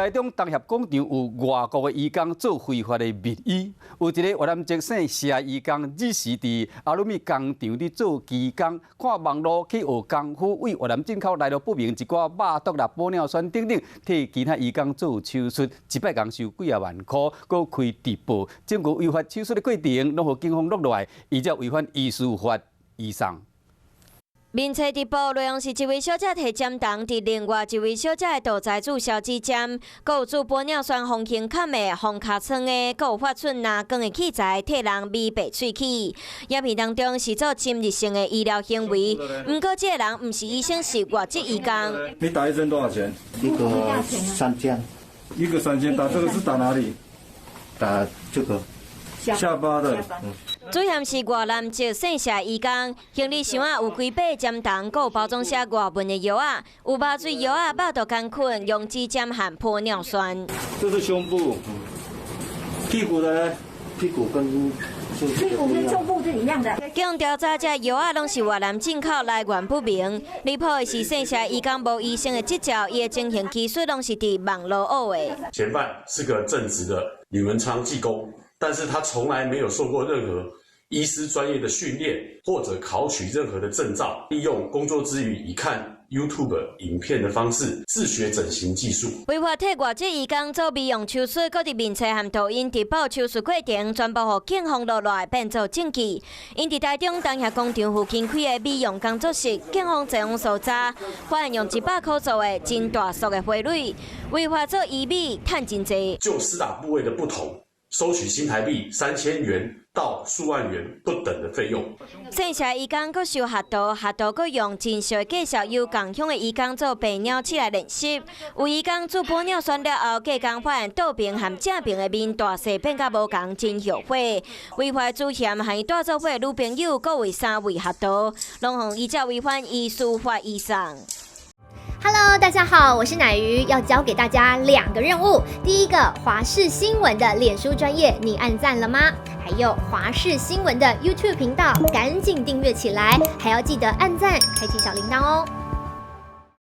台中东协广场有外国的移工做非法的密医，有一个越南籍姓谢移工，日时伫阿鲁米工厂伫做技工，看网络去学功夫，为越南进口来路不明一寡肉毒啦、玻尿酸等等，替其他移工做手术，一摆共收几啊万块，搁开直播，整个违法手术的过程，拢互警方录落来，伊则违反医师法以上。 面册直播内容是一位小姐摕针筒伫另外一位小姐的肚脐注小指针，搁有注玻尿酸红形卡的、红卡层的，搁有发出蓝光的器材替人美白喙齿。影片当中是做侵入性的医疗行为，不过这个人不是医生，是外籍移工。你打一针多少钱？一个3000，一个3000，打这个是打哪里？打这个下巴的。主嫌是越南籍姓谢移工，行李箱啊有几把针筒，搁有包装写外文的药啊，有麻醉药啊、肉毒杆菌、用指针和玻尿酸。这是胸部，屁股的呢？屁股跟胸部是一样的。经调查，这药啊拢是越南进口，来源不明。离谱的是，姓谢移工无医生的执照，伊的整形技术拢是伫网络学的。嫌犯是个正直的李文昌技工，但是他从来没有受过任何 医师专业的训练，或者考取任何的证照，利用工作之余以看 YouTube 影片的方式自学整形技术，违法替外籍移工做美容手术，搁伫面册和抖音直播手术过程，全部互警方录来变做证据。因伫台中东协广场附近开的美容工作室，警方前往搜查，发现用100块做的真大束的花蕊，违法做医美，趁真济。就施打部位的不同，收取新台币3000元 到数万元不等的费用。姓谢移工搁收学徒，学徒搁用真实介绍由共乡的移工做白鸟起来练习。有移工注玻尿酸了后，隔工发现倒边和正边的面大细变甲无同，真后悔。违法主嫌和伊带做伙女朋友，各为3位学徒，拢互依照违反医师法以上。 Hello， 大家好，我是乃瑜，要教给大家2个任务。第一个，华视新闻的脸书专页，你按赞了吗？还有华视新闻的 YouTube 频道，赶紧订阅起来，还要记得按赞，开启小铃铛哦。